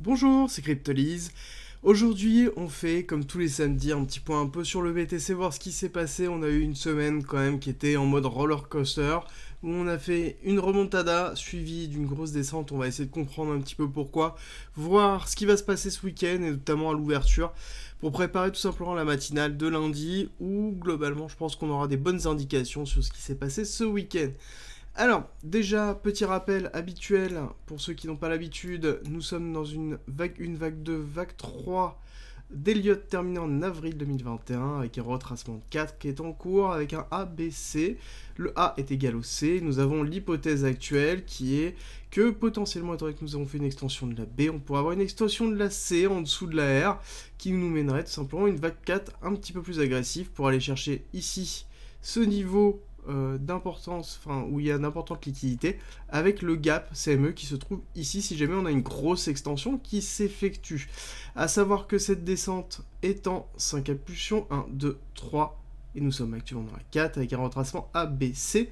Bonjour, c'est Cryptolyse. Aujourd'hui, on fait, comme tous les samedis, un petit point un peu sur le BTC, voir ce qui s'est passé. On a eu une semaine quand même qui était en mode roller coaster, où on a fait une remontada suivie d'une grosse descente. On va essayer de comprendre un petit peu pourquoi, voir ce qui va se passer ce week-end, et notamment à l'ouverture, pour préparer tout simplement la matinale de lundi, où globalement, je pense qu'on aura des bonnes indications sur ce qui s'est passé ce week-end. Alors, déjà, petit rappel habituel, pour ceux qui n'ont pas l'habitude, nous sommes dans une vague 2, vague 3 d'Elliott terminée en avril 2021 avec un retracement de 4 qui est en cours avec un ABC. Le A est égal au C. Nous avons l'hypothèse actuelle qui est que potentiellement, étant donné que nous avons fait une extension de la B, on pourrait avoir une extension de la C en dessous de la R qui nous mènerait tout simplement une vague 4 un petit peu plus agressive pour aller chercher ici ce niveau d'importance, enfin où il y a d'importante liquidité, avec le gap CME qui se trouve ici si jamais on a une grosse extension qui s'effectue. À savoir que cette descente est en 5 impulsions, 1, 2, 3, et nous sommes actuellement dans la 4 avec un retracement ABC.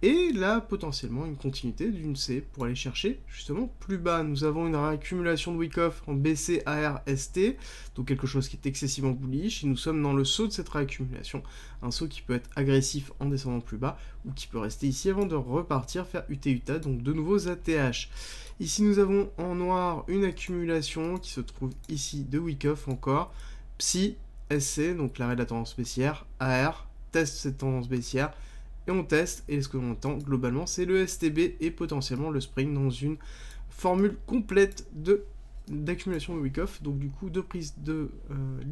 Et là, potentiellement, une continuité d'une C pour aller chercher justement plus bas. Nous avons une réaccumulation de Wyckoff en BC, AR, ST, donc quelque chose qui est excessivement bullish. Et nous sommes dans le saut de cette réaccumulation. Un saut qui peut être agressif en descendant plus bas ou qui peut rester ici avant de repartir faire UT-UTA, donc de nouveaux ATH. Ici, nous avons en noir une accumulation qui se trouve ici de Wyckoff encore. Psy, SC, donc l'arrêt de la tendance baissière, AR, teste cette tendance baissière et on teste, et ce que l'on entend globalement c'est le STB et potentiellement le spring dans une formule complète d'accumulation de Wyckoff, donc du coup de prise de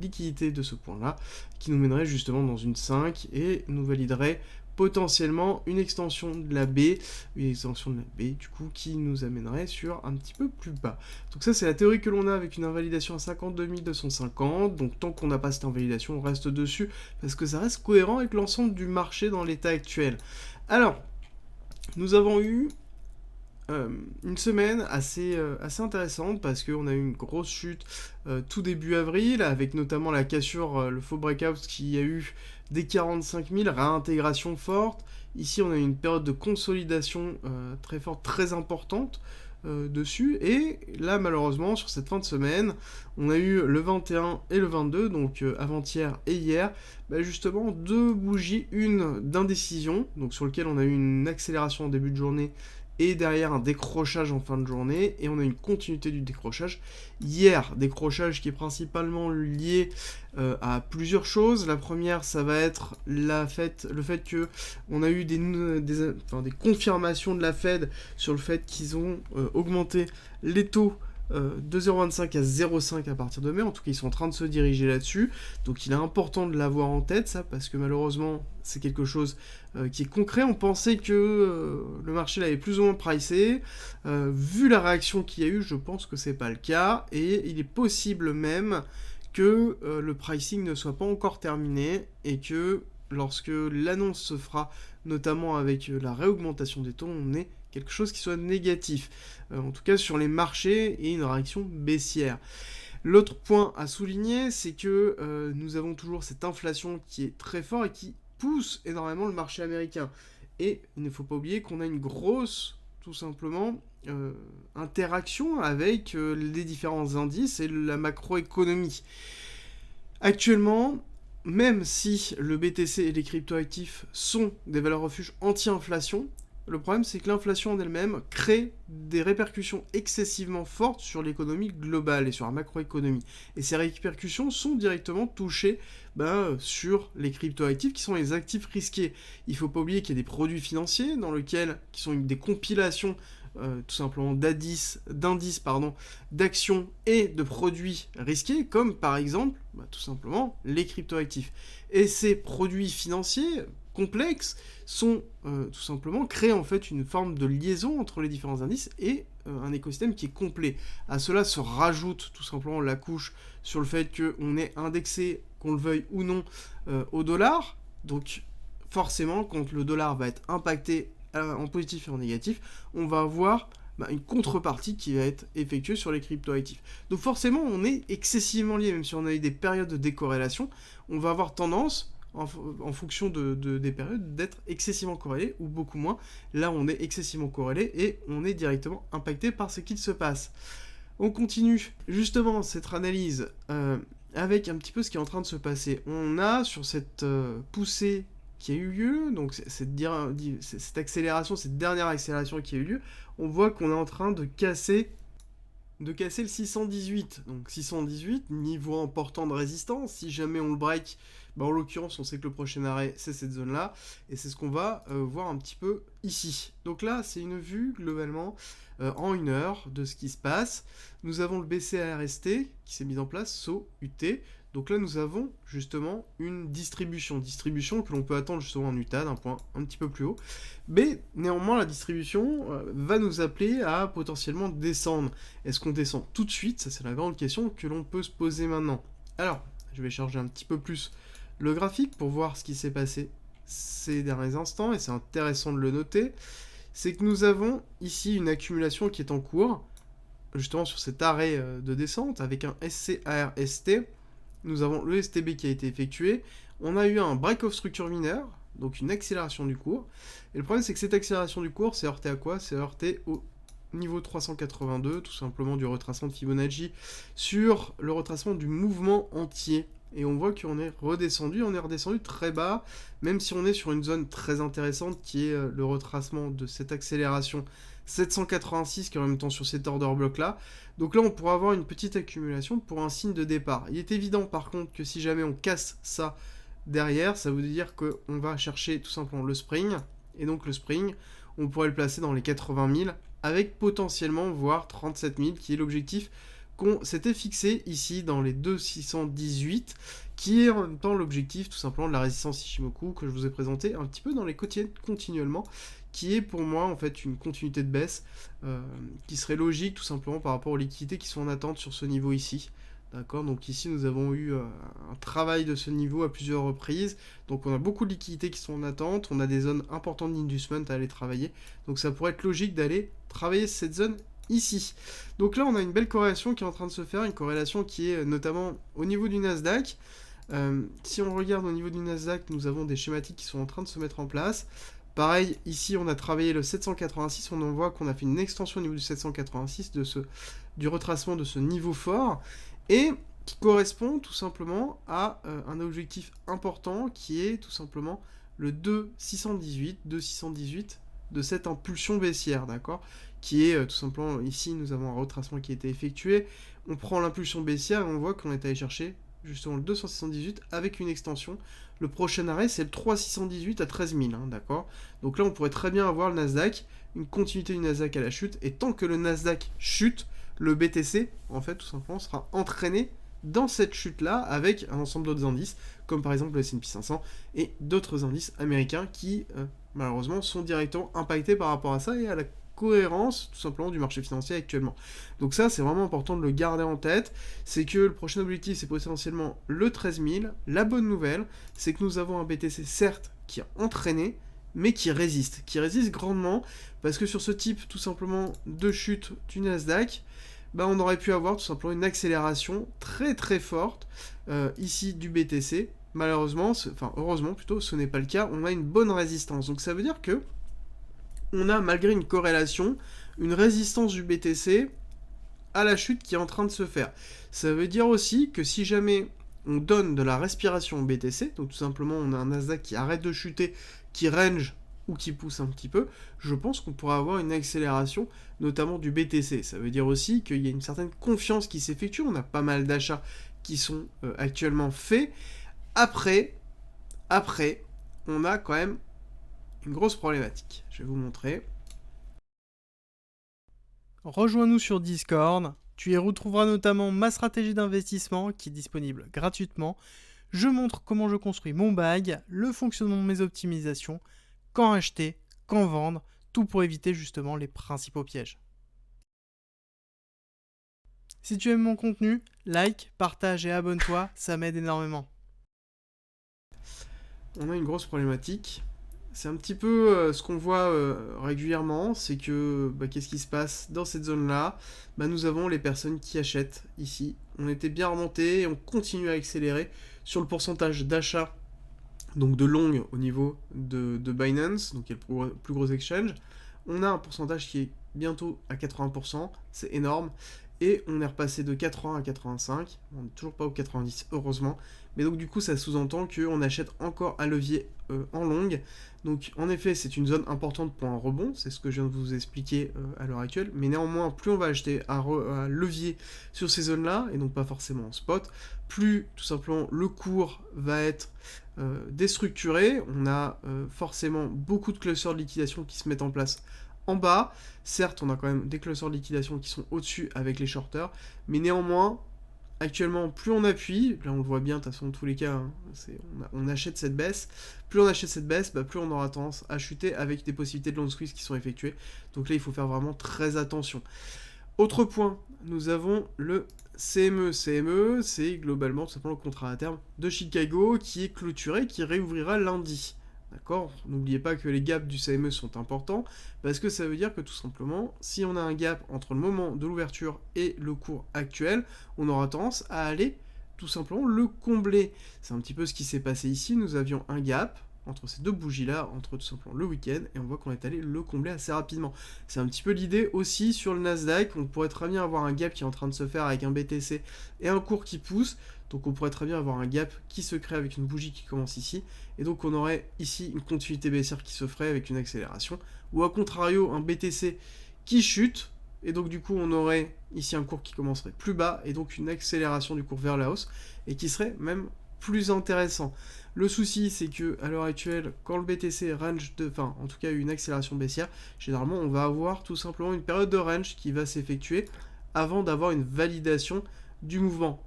liquidité de ce point là qui nous mènerait justement dans une 5 et nous validerait potentiellement une extension de la B, du coup qui nous amènerait sur un petit peu plus bas. Donc ça c'est la théorie que l'on a avec une invalidation à 52 250, donc tant qu'on n'a pas cette invalidation on reste dessus parce que ça reste cohérent avec l'ensemble du marché dans l'état actuel. Alors, nous avons eu une semaine assez intéressante parce qu'on a eu une grosse chute tout début avril avec notamment la cassure, le faux breakout qui a eu des 45 000, réintégration forte. Ici on a eu une période de consolidation très forte, très importante dessus, et là malheureusement sur cette fin de semaine on a eu le 21 et le 22, donc avant-hier et hier, justement deux bougies, une d'indécision, donc sur lequel on a eu une accélération en début de journée et derrière un décrochage en fin de journée, et on a une continuité du décrochage. Hier, décrochage qui est principalement lié à plusieurs choses. La première, ça va être le fait que on a eu des confirmations de la Fed sur le fait qu'ils ont augmenté les taux de 0,25 à 0,5 à partir de mai. En tout cas, ils sont en train de se diriger là-dessus. Donc il est important de l'avoir en tête, ça, parce que malheureusement, c'est quelque chose qui est concret. On pensait que le marché l'avait plus ou moins pricé. Vu la réaction qu'il y a eu, je pense que c'est pas le cas. Et il est possible même que le pricing ne soit pas encore terminé et que lorsque l'annonce se fera, notamment avec la réaugmentation des taux, on ait quelque chose qui soit négatif, en tout cas sur les marchés, et une réaction baissière. L'autre point à souligner, c'est que nous avons toujours cette inflation qui est très forte et qui pousse énormément le marché américain. Et il ne faut pas oublier qu'on a une grosse, tout simplement, interaction avec les différents indices et la macroéconomie. Actuellement, même si le BTC et les cryptoactifs sont des valeurs refuges anti-inflation, le problème c'est que l'inflation en elle-même crée des répercussions excessivement fortes sur l'économie globale et sur la macroéconomie. Et ces répercussions sont directement touchées sur les cryptoactifs qui sont les actifs risqués. Il ne faut pas oublier qu'il y a des produits financiers qui sont des compilations tout simplement d'indices, d'actions et de produits risqués, comme par exemple, tout simplement, les cryptoactifs. Et ces produits financiers complexes sont tout simplement créent en fait une forme de liaison entre les différents indices et un écosystème qui est complet. À cela se rajoute tout simplement la couche sur le fait qu'on est indexé, qu'on le veuille ou non, au dollar. Donc forcément, quand le dollar va être impacté en positif et en négatif, on va avoir une contrepartie qui va être effectuée sur les cryptoactifs. Donc forcément, on est excessivement lié, même si on a eu des périodes de décorrélation, on va avoir tendance, en fonction des périodes, d'être excessivement corrélé ou beaucoup moins. Là, on est excessivement corrélé et on est directement impacté par ce qu'il se passe. On continue justement cette analyse avec un petit peu ce qui est en train de se passer. On a sur cette poussée qui a eu lieu, donc cette accélération, cette dernière accélération qui a eu lieu, on voit qu'on est en train de casser le 618. Donc 618, niveau important de résistance. Si jamais on le break, bah en l'occurrence, on sait que le prochain arrêt, c'est cette zone-là. Et c'est ce qu'on va voir un petit peu ici. Donc là, c'est une vue, globalement, en 1 heure de ce qui se passe. Nous avons le BCARST qui s'est mis en place, SAUT, UT. Donc là, nous avons justement une distribution que l'on peut attendre justement en UTA d'un point un petit peu plus haut. Mais néanmoins, la distribution va nous appeler à potentiellement descendre. Est-ce qu'on descend tout de suite? Ça, c'est la grande question que l'on peut se poser maintenant. Alors, je vais charger un petit peu plus le graphique pour voir ce qui s'est passé ces derniers instants, et c'est intéressant de le noter. C'est que nous avons ici une accumulation qui est en cours, justement sur cet arrêt de descente, avec un SCARST. Nous avons le STB qui a été effectué. On a eu un break-off structure mineure, donc une accélération du cours. Et le problème, c'est que cette accélération du cours, c'est heurté à quoi? C'est heurté au niveau 382, tout simplement du retracement de Fibonacci sur le retracement du mouvement entier. Et on voit qu'on est redescendu très bas, même si on est sur une zone très intéressante qui est le retracement de cette accélération 786 qui est en même temps sur cet order block là. Donc là on pourra avoir une petite accumulation pour un signe de départ. Il est évident par contre que si jamais on casse ça derrière, ça veut dire qu'on va chercher tout simplement le spring. Et donc le spring, on pourrait le placer dans les 80 000 avec potentiellement voire 37 000 qui est l'objectif qu'on s'était fixé ici dans les 2,618 qui est en même temps l'objectif tout simplement de la résistance Ichimoku que je vous ai présenté un petit peu dans les quotidiennes continuellement, qui est pour moi en fait une continuité de baisse qui serait logique tout simplement par rapport aux liquidités qui sont en attente sur ce niveau ici. D'accord, donc ici nous avons eu un travail de ce niveau à plusieurs reprises, donc on a beaucoup de liquidités qui sont en attente, on a des zones importantes d'inducement à aller travailler, donc ça pourrait être logique d'aller travailler cette zone ici. Donc là on a une belle corrélation qui est en train de se faire, une corrélation qui est notamment au niveau du Nasdaq. Si on regarde au niveau du Nasdaq, nous avons des schématiques qui sont en train de se mettre en place. Pareil, ici on a travaillé le 786, on en voit qu'on a fait une extension au niveau du 786, du retracement de ce niveau fort, et qui correspond tout simplement à un objectif important qui est tout simplement le 2,618 de cette impulsion baissière, d'accord, qui est tout simplement, ici nous avons un retracement qui a été effectué, on prend l'impulsion baissière et on voit qu'on est allé chercher justement le 278 avec une extension. Le prochain arrêt, c'est le 3618 à 13 000, hein, d'accord. Donc là, on pourrait très bien avoir le Nasdaq, une continuité du Nasdaq à la chute, et tant que le Nasdaq chute, le BTC, en fait, tout simplement, sera entraîné dans cette chute-là avec un ensemble d'autres indices, comme par exemple le S&P 500 et d'autres indices américains qui, malheureusement, sont directement impactés par rapport à ça et à la cohérence tout simplement du marché financier actuellement. Donc ça c'est vraiment important de le garder en tête, c'est que le prochain objectif c'est potentiellement le 13 000. La bonne nouvelle c'est que nous avons un BTC certes qui a entraîné mais qui résiste grandement parce que sur ce type tout simplement de chute du Nasdaq, bah, on aurait pu avoir tout simplement une accélération très très forte ici du BTC. Malheureusement, heureusement plutôt, ce n'est pas le cas, on a une bonne résistance. Donc ça veut dire que on a, malgré une corrélation, une résistance du BTC à la chute qui est en train de se faire. Ça veut dire aussi que si jamais on donne de la respiration au BTC, donc tout simplement on a un Nasdaq qui arrête de chuter, qui range ou qui pousse un petit peu, je pense qu'on pourra avoir une accélération, notamment du BTC. Ça veut dire aussi qu'il y a une certaine confiance qui s'effectue, on a pas mal d'achats qui sont actuellement faits. Après, on a quand même une grosse problématique. Je vais vous montrer. Rejoins-nous sur Discord. Tu y retrouveras notamment ma stratégie d'investissement qui est disponible gratuitement. Je montre comment je construis mon bag, le fonctionnement de mes optimisations, quand acheter, quand vendre, tout pour éviter justement les principaux pièges. Si tu aimes mon contenu, like, partage et abonne-toi, ça m'aide énormément. On a une grosse problématique. C'est un petit peu ce qu'on voit régulièrement, c'est que qu'est-ce qui se passe dans cette zone-là? Nous avons les personnes qui achètent ici. On était bien remonté et on continue à accélérer sur le pourcentage d'achat, donc de long au niveau de Binance, donc qui est le plus gros exchange. On a un pourcentage qui est bientôt à 80%, c'est énorme. et on est repassé de 80 à 85, on n'est toujours pas au 90 heureusement, mais donc du coup ça sous-entend qu'on achète encore un levier en longue, donc en effet c'est une zone importante pour un rebond, c'est ce que je viens de vous expliquer à l'heure actuelle, mais néanmoins plus on va acheter un levier sur ces zones-là, et donc pas forcément en spot, plus tout simplement le cours va être déstructuré, on a forcément beaucoup de clusters de liquidation qui se mettent en place en bas. Certes, on a quand même des clusters de liquidation qui sont au-dessus avec les shorters, mais néanmoins, actuellement, plus on appuie, là on le voit bien, de toute façon, dans tous les cas, hein, on achète cette baisse, plus on achète cette baisse, plus on aura tendance à chuter avec des possibilités de long squeeze qui sont effectuées. Donc là, il faut faire vraiment très attention. Autre point, nous avons le CME. CME, c'est globalement tout simplement le contrat à terme de Chicago qui est clôturé, qui réouvrira lundi. D'accord ? N'oubliez pas que les gaps du CME sont importants, parce que ça veut dire que tout simplement, si on a un gap entre le moment de l'ouverture et le cours actuel, on aura tendance à aller tout simplement le combler. C'est un petit peu ce qui s'est passé ici, nous avions un gap entre ces deux bougies-là, entre tout simplement le week-end, et on voit qu'on est allé le combler assez rapidement. C'est un petit peu l'idée aussi sur le Nasdaq, on pourrait très bien avoir un gap qui est en train de se faire avec un BTC et un cours qui pousse, donc on pourrait très bien avoir un gap qui se crée avec une bougie qui commence ici, et donc on aurait ici une continuité baissière qui se ferait avec une accélération, ou à contrario un BTC qui chute, et donc du coup on aurait ici un cours qui commencerait plus bas, et donc une accélération du cours vers la hausse, et qui serait même plus intéressant. Le souci, c'est que à l'heure actuelle, quand le BTC range enfin, en tout cas une accélération baissière, généralement, on va avoir tout simplement une période de range qui va s'effectuer avant d'avoir une validation du mouvement.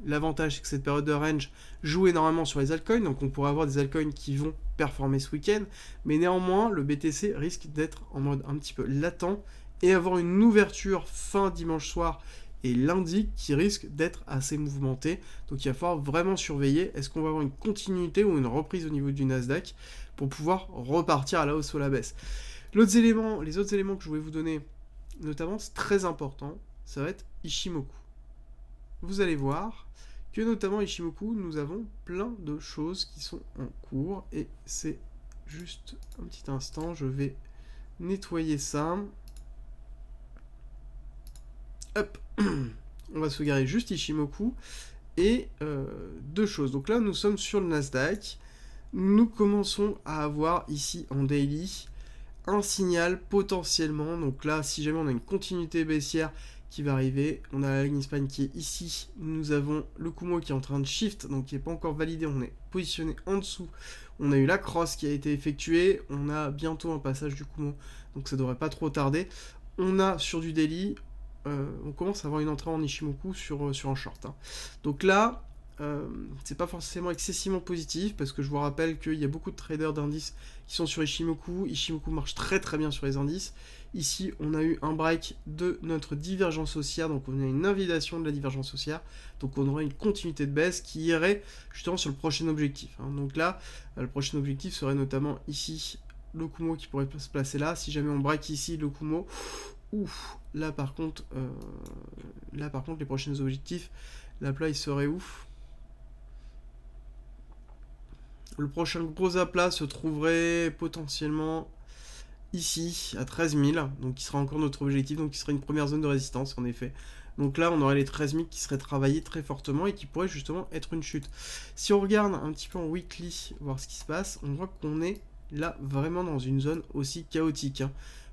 L'avantage, c'est que cette période de range joue énormément sur les altcoins, donc on pourrait avoir des altcoins qui vont performer ce week-end, mais néanmoins, le BTC risque d'être en mode un petit peu latent et avoir une ouverture fin dimanche soir et lundi qui risque d'être assez mouvementé. Donc il va falloir vraiment surveiller, est-ce qu'on va avoir une continuité ou une reprise au niveau du Nasdaq pour pouvoir repartir à la hausse ou à la baisse. Les autres éléments que je voulais vous donner, notamment c'est très important, ça va être Ichimoku. Vous allez voir que notamment Ichimoku, nous avons plein de choses qui sont en cours, et c'est juste un petit instant, je vais nettoyer ça. Hop, on va sauvegarder juste Ichimoku, et deux choses. Donc là, nous sommes sur le Nasdaq, nous commençons à avoir ici en daily un signal potentiellement, donc là, si jamais on a une continuité baissière qui va arriver, on a la ligne span qui est ici, nous avons le Kumo qui est en train de shift, donc qui n'est pas encore validé, on est positionné en dessous, on a eu la cross qui a été effectuée, on a bientôt un passage du Kumo, donc ça devrait pas trop tarder. On a sur du daily, on commence à avoir une entrée en Ichimoku sur un short. Donc là, c'est pas forcément excessivement positif, parce que je vous rappelle qu'il y a beaucoup de traders d'indices qui sont sur Ichimoku. Ichimoku marche très très bien sur les indices. Ici, on a eu un break de notre divergence haussière, donc on a une invalidation de la divergence haussière, donc on aurait une continuité de baisse qui irait justement sur le prochain objectif. Donc là, le prochain objectif serait notamment ici, le Kumo qui pourrait se placer là. Si jamais on break ici le Kumo, là par contre, les prochains objectifs, là il serait ouf. Le prochain gros aplat se trouverait potentiellement ici, à 13 000, donc qui sera encore notre objectif, donc qui serait une première zone de résistance en effet. Donc là, on aurait les 13 000 qui seraient travaillés très fortement et qui pourraient justement être une chute. Si on regarde un petit peu en weekly, voir ce qui se passe, on voit qu'on est là vraiment dans une zone aussi chaotique.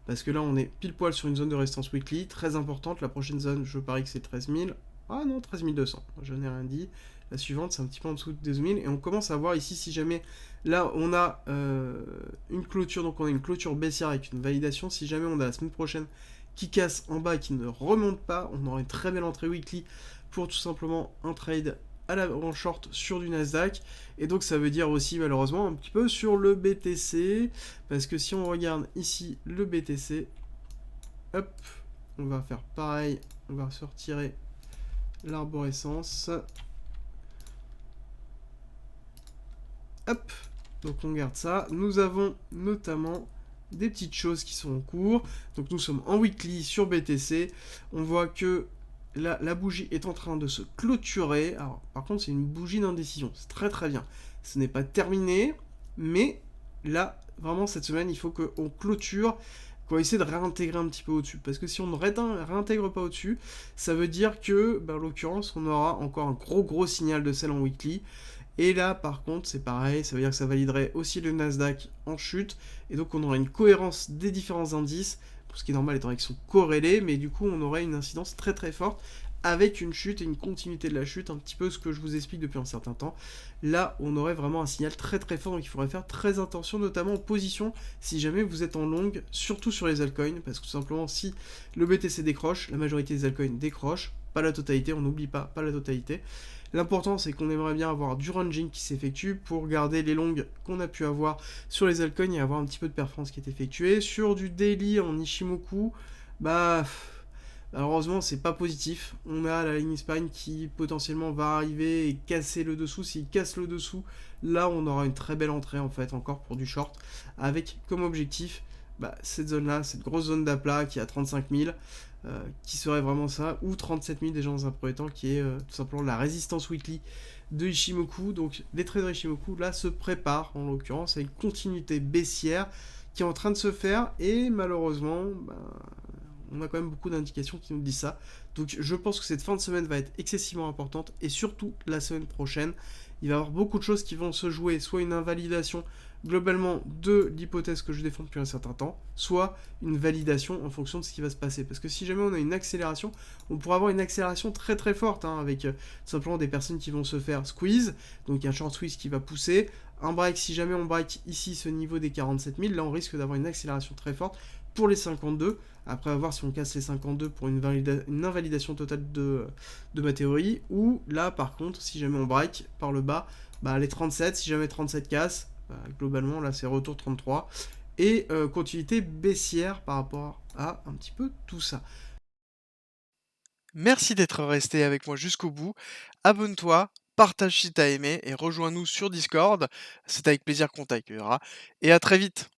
Parce que là, on est pile poil sur une zone de résistance weekly, très importante. La prochaine zone, je parie que c'est 13 000. Ah non, 13 200, je n'ai rien dit. La suivante, c'est un petit peu en dessous des 12 000. Et on commence à voir ici, si jamais, là, on a une clôture, donc on a une clôture baissière avec une validation. Si jamais on a la semaine prochaine qui casse en bas et qui ne remonte pas, on aura une très belle entrée weekly pour tout simplement un trade en short sur du Nasdaq. Et donc ça veut dire aussi malheureusement un petit peu sur le BTC, parce que si on regarde ici le BTC, hop, on va faire pareil, on va se retirer l'arborescence, hop, donc on garde ça. Nous avons notamment des petites choses qui sont en cours, donc nous sommes en weekly sur BTC, on voit que là, la bougie est en train de se clôturer. Alors, par contre, c'est une bougie d'indécision. C'est très très bien. Ce n'est pas terminé, mais là, vraiment, cette semaine, il faut qu'on clôture qu'on va essayer de réintégrer un petit peu au-dessus. Parce que si on ne réintègre pas au-dessus, ça veut dire que, en l'occurrence, on aura encore un gros signal de sell en weekly. Et là, par contre, c'est pareil, ça veut dire que ça validerait aussi le Nasdaq en chute, et donc on aurait une cohérence des différents indices, ce qui est normal étant qu'ils sont corrélés, mais du coup on aurait une incidence très forte, avec une chute et une continuité de la chute, un petit peu ce que je vous explique depuis un certain temps. Là, on aurait vraiment un signal très fort, donc il faudrait faire très attention, notamment en position, si jamais vous êtes en longue, surtout sur les altcoins, parce que tout simplement, si le BTC décroche, la majorité des altcoins décrochent, pas la totalité, on n'oublie pas la totalité. L'important, c'est qu'on aimerait bien avoir du ranging qui s'effectue pour garder les longues qu'on a pu avoir sur les altcoins et avoir un petit peu de performance qui est effectuée. Sur du daily en Ishimoku, malheureusement, c'est pas positif. On a la ligne Spine qui potentiellement va arriver et casser le dessous. S'il casse le dessous, là, on aura une très belle entrée en fait, encore pour du short, avec comme objectif cette zone-là, cette grosse zone d'aplat qui est à 35 000, qui serait vraiment ça, ou 37 000 déjà dans un premier temps, qui est tout simplement la résistance weekly de Ishimoku. Donc les traders Ishimoku là se préparent en l'occurrence à une continuité baissière qui est en train de se faire, et malheureusement, on a quand même beaucoup d'indications qui nous disent ça. Donc je pense que cette fin de semaine va être excessivement importante, et surtout la semaine prochaine, il va y avoir beaucoup de choses qui vont se jouer, soit une invalidation globalement de l'hypothèse que je défends depuis un certain temps, soit une validation en fonction de ce qui va se passer. Parce que si jamais on a une accélération, on pourra avoir une accélération très forte, avec tout simplement des personnes qui vont se faire squeeze, donc un short squeeze qui va pousser, un break, si jamais on break ici ce niveau des 47 000, là on risque d'avoir une accélération très forte pour les 52, après avoir si on casse les 52 pour une invalidation totale de ma théorie, ou là par contre, si jamais on break par le bas, les 37, si jamais 37 casse, globalement là c'est retour 33, et continuité baissière par rapport à un petit peu tout ça. Merci d'être resté avec moi jusqu'au bout. Abonne-toi, partage si t'as aimé et rejoins-nous sur Discord. C'est avec plaisir qu'on t'accueillera. Et à très vite.